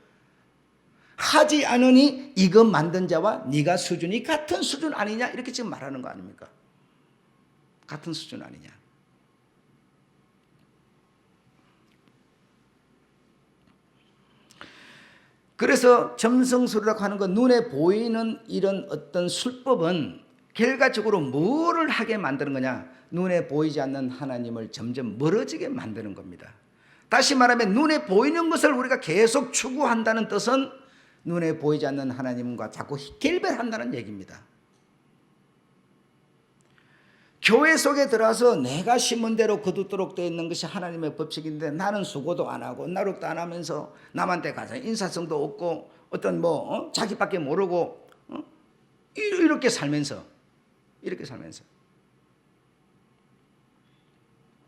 하지 않으니 이거 만든 자와 네가 수준이 같은 수준 아니냐 이렇게 지금 말하는 거 아닙니까? 같은 수준 아니냐. 그래서 점성술이라고 하는 건 눈에 보이는 이런 어떤 술법은 결과적으로 뭐를 하게 만드는 거냐? 눈에 보이지 않는 하나님을 점점 멀어지게 만드는 겁니다. 다시 말하면 눈에 보이는 것을 우리가 계속 추구한다는 뜻은 눈에 보이지 않는 하나님과 자꾸 결별한다는 얘기입니다. 교회 속에 들어와서 내가 심은 대로 거두도록 되어 있는 것이 하나님의 법칙인데 나는 수고도 안 하고 나룩도 안 하면서 남한테 가서 인사성도 없고 어떤 자기밖에 모르고 이렇게 살면서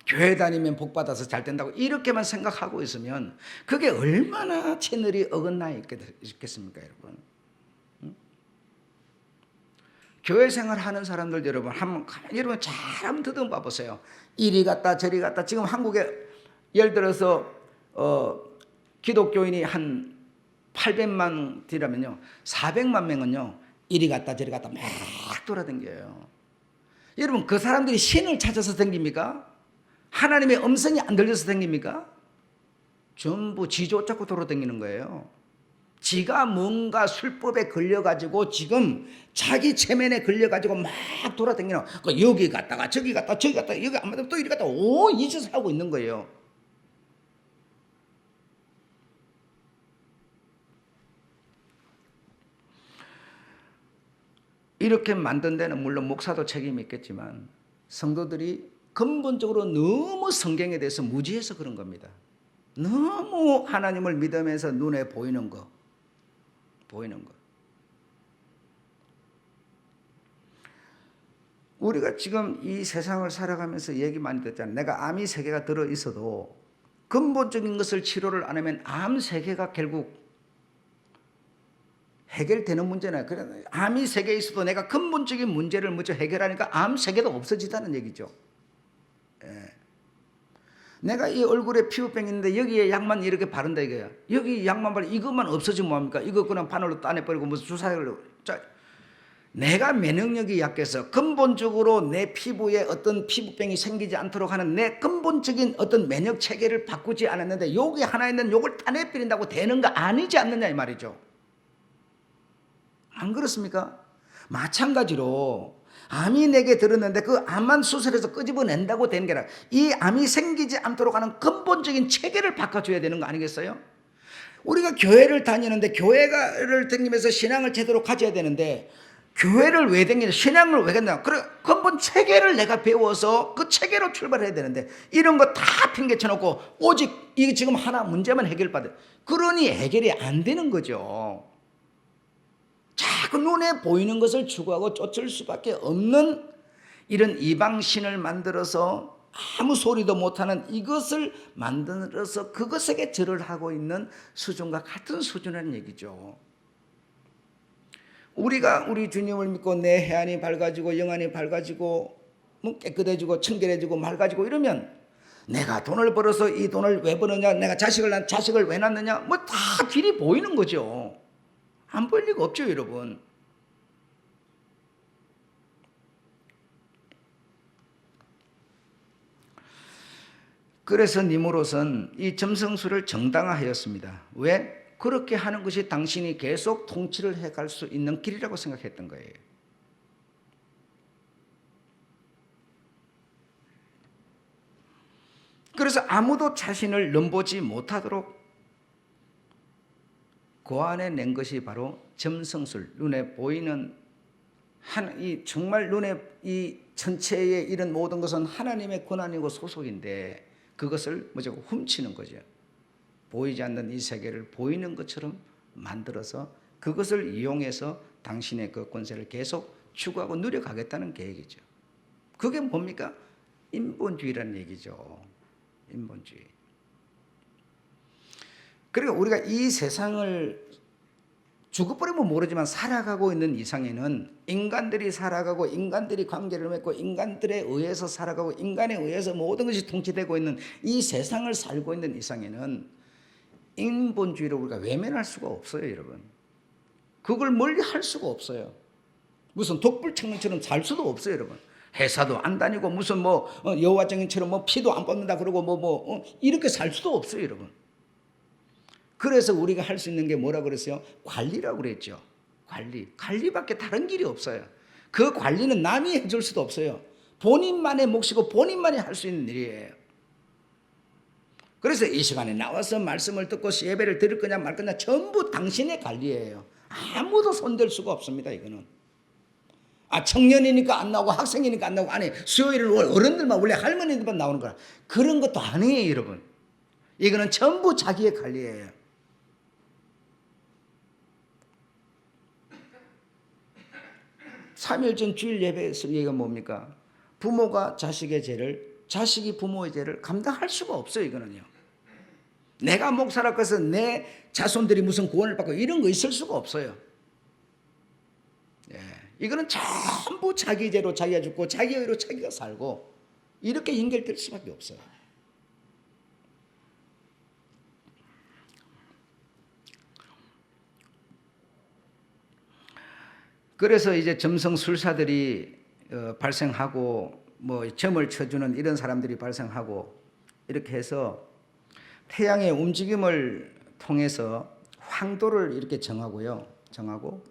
교회 다니면 복 받아서 잘 된다고 이렇게만 생각하고 있으면 그게 얼마나 채널이 어긋나 있겠습니까, 여러분? 교회 생활하는 사람들 여러분 여러분 잘 한번 더듬어 보세요. 이리 갔다 저리 갔다. 지금 한국에 예를 들어서 기독교인이 한 800만 뒤라면요 400만 명은요 이리 갔다 저리 갔다 막 돌아다녀요. 여러분 그 사람들이 신을 찾아서 다닙니까? 하나님의 음성이 안 들려서 다닙니까? 전부 지조 잡고 돌아다니는 거예요. 지가 뭔가 술법에 걸려가지고 지금 자기 체면에 걸려가지고 막 돌아다니는 여기 갔다가 저기 갔다 저기 갔다 여기 안 맞으면 또 이리 갔다 이 짓을 하고 있는 거예요. 이렇게 만든 데는 물론 목사도 책임이 있겠지만 성도들이 근본적으로 너무 성경에 대해서 무지해서 그런 겁니다. 너무 하나님을 믿으면서 눈에 보이는 거. 우리가 지금 이 세상을 살아가면서 얘기 많이 듣잖아요. 내가 암이 3개가 들어있어도 근본적인 것을 치료를 안 하면 암 3개가 결국 해결되는 문제는 그래 암이 3개 있어도 내가 근본적인 문제를 먼저 해결하니까 암 3개도 없어지다는 얘기죠. 예. 내가 이 얼굴에 피부병 있는데 여기에 약만 이렇게 바른다 이거야. 여기 약만 바르 이것만 없어지면 뭐합니까? 이거 그냥 바늘로 따내버리고 무슨 주사를 내가 면역력이 약해서 근본적으로 내 피부에 어떤 피부병이 생기지 않도록 하는 내 근본적인 어떤 면역 체계를 바꾸지 않았는데 여기 하나 있는 요걸 따내버린다고 되는 거 아니지 않느냐 이 말이죠. 안 그렇습니까? 마찬가지로 암이 내게 들었는데 그 암만 수술해서 끄집어낸다고 되는 게 아니라 이 암이 생기지 않도록 하는 근본적인 체계를 바꿔줘야 되는 거 아니겠어요? 우리가 교회를 다니는데 교회를 다니면서 신앙을 제대로 가져야 되는데 교회를 왜 다니냐 신앙을 왜 갖냐 그래 근본 체계를 내가 배워서 그 체계로 출발해야 되는데 이런 거 다 핑계 쳐놓고 오직 이 지금 하나 문제만 해결받아 그러니 해결이 안 되는 거죠. 자꾸 눈에 보이는 것을 추구하고 쫓을 수밖에 없는 이런 이방신을 만들어서 아무 소리도 못하는 이것을 만들어서 그것에게 절을 하고 있는 수준과 같은 수준이라는 얘기죠. 우리가 우리 주님을 믿고 내 해안이 밝아지고 영안이 밝아지고 깨끗해지고 청결해지고 맑아지고 이러면 내가 돈을 벌어서 이 돈을 왜 버느냐 내가 자식을 왜 낳느냐 뭐 다 길이 보이는 거죠. 안 보일 리가 없죠 여러분. 그래서 니무롯은 이 점성술을 정당화하였습니다. 왜? 그렇게 하는 것이 당신이 계속 통치를 해갈 수 있는 길이라고 생각했던 거예요. 그래서 아무도 자신을 넘보지 못하도록 고안해 낸 것이 바로 점성술, 눈에 보이는 이 정말 눈에 이 전체의 이런 모든 것은 하나님의 권한이고 소속인데 그것을 뭐죠? 훔치는 거죠. 보이지 않는 이 세계를 보이는 것처럼 만들어서 그것을 이용해서 당신의 그 권세를 계속 추구하고 누려가겠다는 계획이죠. 그게 뭡니까? 인본주의라는 얘기죠. 인본주의. 그러니까 우리가 이 세상을 죽어버리면 모르지만 살아가고 있는 이상에는 인간들이 살아가고 인간들이 관계를 맺고 인간들에 의해서 살아가고 인간에 의해서 모든 것이 통치되고 있는 이 세상을 살고 있는 이상에는 인본주의를 우리가 외면할 수가 없어요 여러분. 그걸 멀리 할 수가 없어요. 무슨 독불청년처럼 살 수도 없어요 여러분. 회사도 안 다니고 무슨 여호와 증인처럼 피도 안 뽑는다 그러고 이렇게 살 수도 없어요 여러분. 그래서 우리가 할 수 있는 게 뭐라고 그랬어요? 관리라고 그랬죠. 관리밖에 다른 길이 없어요. 그 관리는 남이 해줄 수도 없어요. 본인만의 몫이고 본인만이 할 수 있는 일이에요. 그래서 이 시간에 나와서 말씀을 듣고 예배를 드릴 거냐 말 거냐 전부 당신의 관리예요. 아무도 손댈 수가 없습니다. 이거는 청년이니까 안 나오고 학생이니까 안 나오고 아니 수요일은 어른들만 원래 할머니들만 나오는 거라. 그런 것도 아니에요, 여러분. 이거는 전부 자기의 관리예요. 삼일전 주일 예배에서 얘기가 뭡니까? 부모가 자식의 죄를, 자식이 부모의 죄를 감당할 수가 없어요, 이거는요. 내가 목사라고 해서 내 자손들이 무슨 구원을 받고 이런 거 있을 수가 없어요. 예, 이거는 전부 자기 죄로 자기가 죽고 자기 의로 자기가 살고 이렇게 연결될 수밖에 없어요. 그래서 이제 점성술사들이 발생하고 뭐 점을 쳐주는 이런 사람들이 발생하고 이렇게 해서 태양의 움직임을 통해서 황도를 이렇게 정하고요. 정하고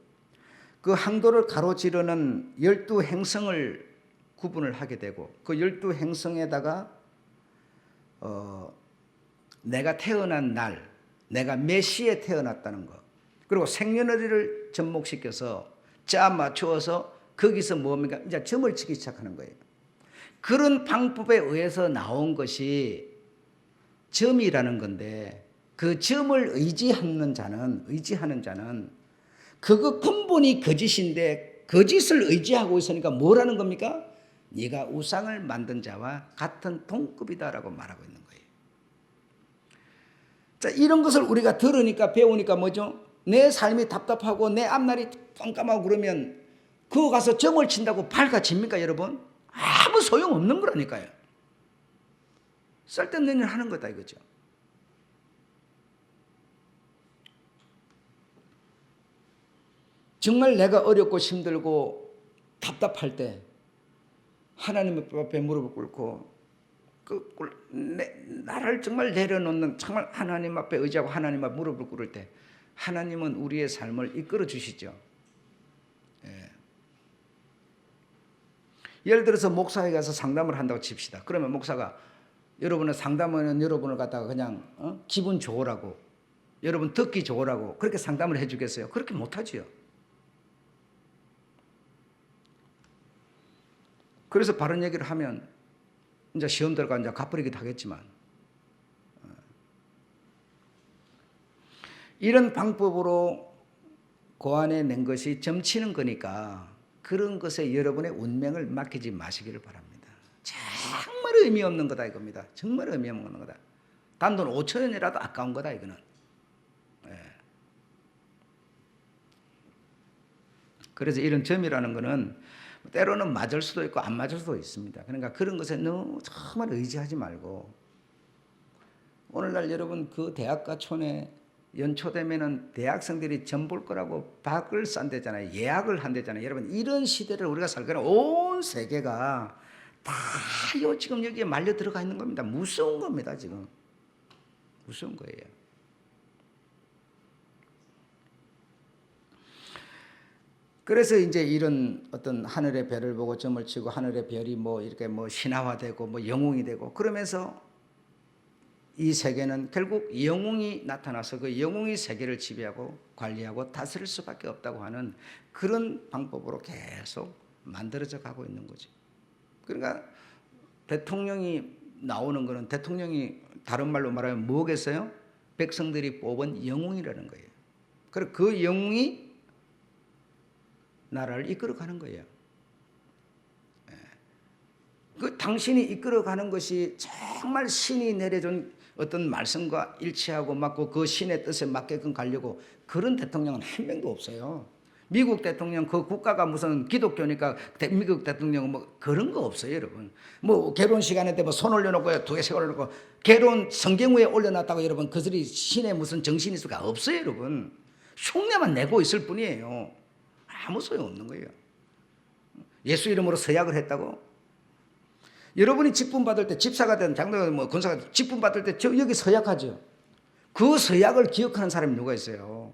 그 황도를 가로지르는 12행성을 구분을 하게 되고 그 12행성에다가 내가 태어난 날, 내가 몇 시에 태어났다는 거 그리고 생년월일을 접목시켜서 짜 맞추어서 거기서 뭡니까? 이제 점을 치기 시작하는 거예요. 그런 방법에 의해서 나온 것이 점이라는 건데 그 점을 의지하는 자는 그거 근본이 거짓인데 거짓을 의지하고 있으니까 뭐라는 겁니까? 네가 우상을 만든 자와 같은 동급이다라고 말하고 있는 거예요. 자, 이런 것을 우리가 들으니까 배우니까 뭐죠? 내 삶이 답답하고 내 앞날이 깜깜하고 그러면 그거 가서 점을 친다고 밝아집니까, 여러분? 아무 소용없는 거라니까요. 쓸데없는 일을 하는 거다 이거죠. 정말 내가 어렵고 힘들고 답답할 때 하나님 앞에 무릎을 꿇고 나를 정말 내려놓는 정말 하나님 앞에 의지하고 하나님 앞에 무릎을 꿇을 때 하나님은 우리의 삶을 이끌어 주시죠. 예. 예를 들어서 목사에 가서 상담을 한다고 칩시다. 그러면 목사가 여러분의 상담은 여러분을 갖다가 그냥 기분 좋으라고 여러분 듣기 좋으라고 그렇게 상담을 해주겠어요? 그렇게 못하지요. 그래서 바른 얘기를 하면 이제 시험 들어가 이제 갚으리기도 하겠지만 이런 방법으로 고안해 낸 것이 점치는 거니까 그런 것에 여러분의 운명을 맡기지 마시기를 바랍니다. 정말 의미 없는 거다 이겁니다. 정말 의미 없는 거다. 단돈 5,000원이라도 아까운 거다 이거는. 예. 그래서 이런 점이라는 거는 때로는 맞을 수도 있고 안 맞을 수도 있습니다. 그러니까 그런 것에 너무 정말 의지하지 말고 오늘날 여러분 그 대학가 촌에 연초 되면은 대학생들이 점 볼 거라고 박을 싼대잖아요. 예약을 한대잖아요. 여러분 이런 시대를 우리가 살거나 온 세계가 다요 지금 여기에 말려 들어가 있는 겁니다. 무서운 겁니다 지금. 무서운 거예요. 그래서 이제 이런 어떤 하늘의 별을 보고 점을 치고 하늘의 별이 뭐 이렇게 뭐 신화화되고 뭐 영웅이 되고 그러면서 이 세계는 결국 영웅이 나타나서 그 영웅이 세계를 지배하고 관리하고 다스릴 수밖에 없다고 하는 그런 방법으로 계속 만들어져 가고 있는 거죠. 그러니까 대통령이 나오는 거는 대통령이 다른 말로 말하면 뭐겠어요? 백성들이 뽑은 영웅이라는 거예요. 그리고 그 영웅이 나라를 이끌어가는 거예요. 그 당신이 이끌어가는 것이 정말 신이 내려준 어떤 말씀과 일치하고 맞고 그 신의 뜻에 맞게끔 가려고 그런 대통령은 한 명도 없어요. 미국 대통령 그 국가가 무슨 기독교니까 미국 대통령은 뭐 그런 거 없어요, 여러분. 뭐 결혼 시간에 때 뭐 손 올려놓고 두 개 세 올려놓고 결혼 성경 위에 올려놨다고 여러분 그들이 신의 무슨 정신이 있을까 없어요, 여러분. 흉내만 내고 있을 뿐이에요. 아무 소용 없는 거예요. 예수 이름으로 서약을 했다고? 여러분이 직분 받을 때 집사가 된 장로가 뭐 권사가 직분 받을 때 여기 서약하죠. 그 서약을 기억하는 사람이 누가 있어요?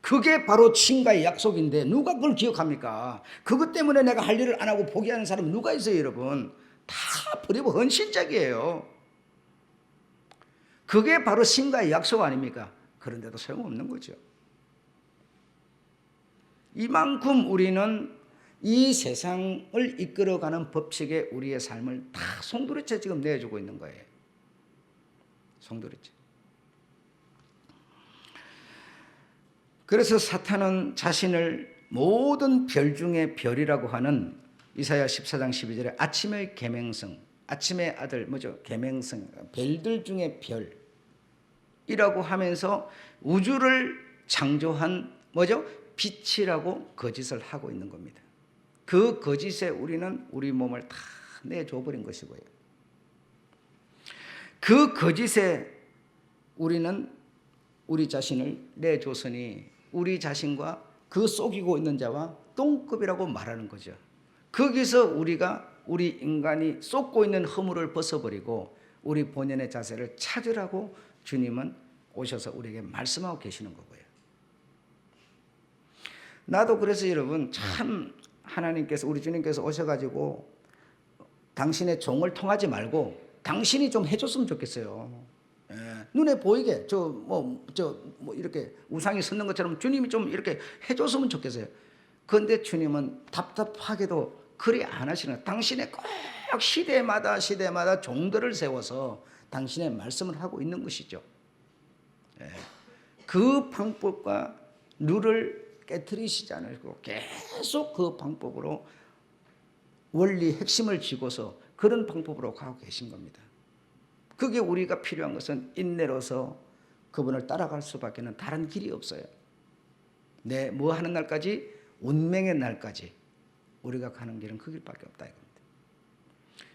그게 바로 친가의 약속인데 누가 그걸 기억합니까? 그것 때문에 내가 할 일을 안 하고 포기하는 사람이 누가 있어요, 여러분? 다 버리고 헌신짝이에요. 그게 바로 신가의 약속 아닙니까? 그런데도 소용없는 거죠. 이만큼 우리는 이 세상을 이끌어가는 법칙에 우리의 삶을 다 송두리째 지금 내주고 있는 거예요. 송두리째. 그래서 사탄은 자신을 모든 별 중에 별이라고 하는 이사야 14장 12절에 아침의 계명성, 아침의 아들 뭐죠? 계명성, 별들 중에 별이라고 하면서 우주를 창조한 뭐죠? 빛이라고 거짓을 하고 있는 겁니다. 그 거짓에 우리는 우리 몸을 다 내줘 버린 것이고요. 그 거짓에 우리는 우리 자신을 내줬으니 우리 자신과 그 속이고 있는 자와 동급이라고 말하는 거죠. 거기서 우리 인간이 쏟고 있는 허물을 벗어버리고 우리 본연의 자세를 찾으라고 주님은 오셔서 우리에게 말씀하고 계시는 거고요. 나도 그래서 여러분 참 하나님께서 우리 주님께서 오셔가지고 당신의 종을 통하지 말고 당신이 좀 해줬으면 좋겠어요. 예, 눈에 보이게 이렇게 우상이 섰는 것처럼 주님이 좀 이렇게 해줬으면 좋겠어요. 그런데 주님은 답답하게도 그리 안 하시는 거예요. 당신의 꼭 시대마다 종들을 세워서 당신의 말씀을 하고 있는 것이죠. 예, 그 방법과 룰을 깨트리시지 않으시고 계속 그 방법으로 원리 핵심을 쥐고서 그런 방법으로 가고 계신 겁니다. 그게 우리가 필요한 것은 인내로서 그분을 따라갈 수밖에 다른 길이 없어요. 뭐 하는 날까지? 운명의 날까지 우리가 가는 길은 그 길밖에 없다 이겁니다.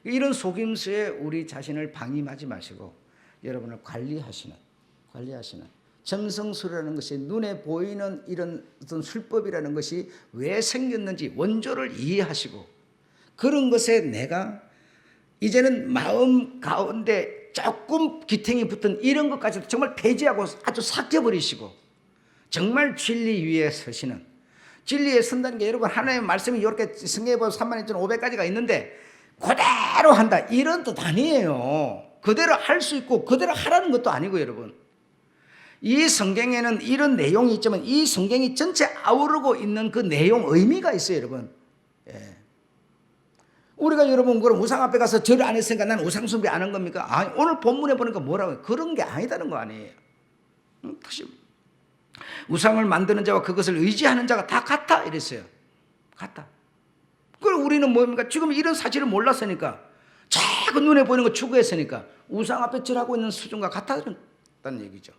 이런 속임수에 우리 자신을 방임하지 마시고 여러분을 관리하시는 점성술이라는 것이 눈에 보이는 이런 어떤 술법이라는 것이 왜 생겼는지 원조를 이해하시고 그런 것에 내가 이제는 마음 가운데 조금 기탱이 붙은 이런 것까지도 정말 폐지하고 아주 삭혀버리시고 정말 진리 위에 서시는 진리에 선다는 게 여러분 하나님의 말씀이 이렇게 성경에 보면 32,500가지가 있는데 그대로 한다 이런 뜻 아니에요. 그대로 할 수 있고 그대로 하라는 것도 아니고 여러분 이 성경에는 이런 내용이 있지만 이 성경이 전체 아우르고 있는 그 내용 의미가 있어요 여러분. 예. 우리가 여러분 그럼 우상 앞에 가서 절을 안 했으니까 난 우상 숭배 안 한 겁니까? 아니, 오늘 본문에 보니까 뭐라고 해요? 그런 게 아니다는 거 아니에요. 다시 우상을 만드는 자와 그것을 의지하는 자가 다 같다 이랬어요. 같다. 그럼 우리는 뭡니까? 지금 이런 사실을 몰랐으니까 자꾸 눈에 보이는 거 추구했으니까 우상 앞에 절하고 있는 수준과 같다는 얘기죠.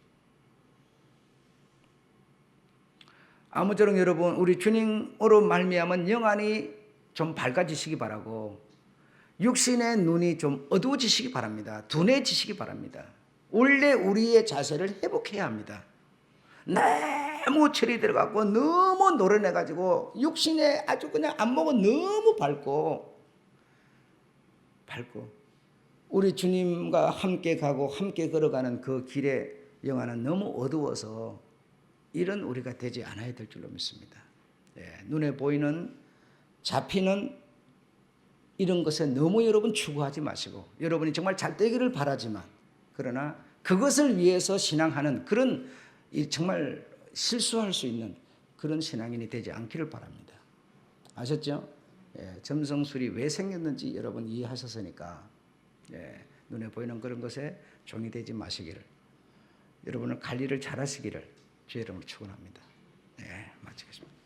아무쪼록 여러분 우리 주님으로 말미암은 영안이 좀 밝아지시기 바라고 육신의 눈이 좀 어두워지시기 바랍니다. 둔해지시기 바랍니다. 원래 우리의 자세를 회복해야 합니다. 너무 철이 들어가고 너무 노련해가지고 육신에 아주 그냥 안목은 너무 밝고 우리 주님과 함께 가고 함께 걸어가는 그 길의 영안은 너무 어두워서 이런 우리가 되지 않아야 될 줄로 믿습니다. 눈에 보이는 잡히는 이런 것에 너무 여러분 추구하지 마시고 여러분이 정말 잘 되기를 바라지만 그러나 그것을 위해서 신앙하는 그런 정말 실수할 수 있는 그런 신앙인이 되지 않기를 바랍니다. 아셨죠? 점성술이 왜 생겼는지 여러분 이해하셨으니까 눈에 보이는 그런 것에 종이 되지 마시기를 여러분은 관리를 잘 하시기를 주의 이름으로 축원합니다. 마치겠습니다.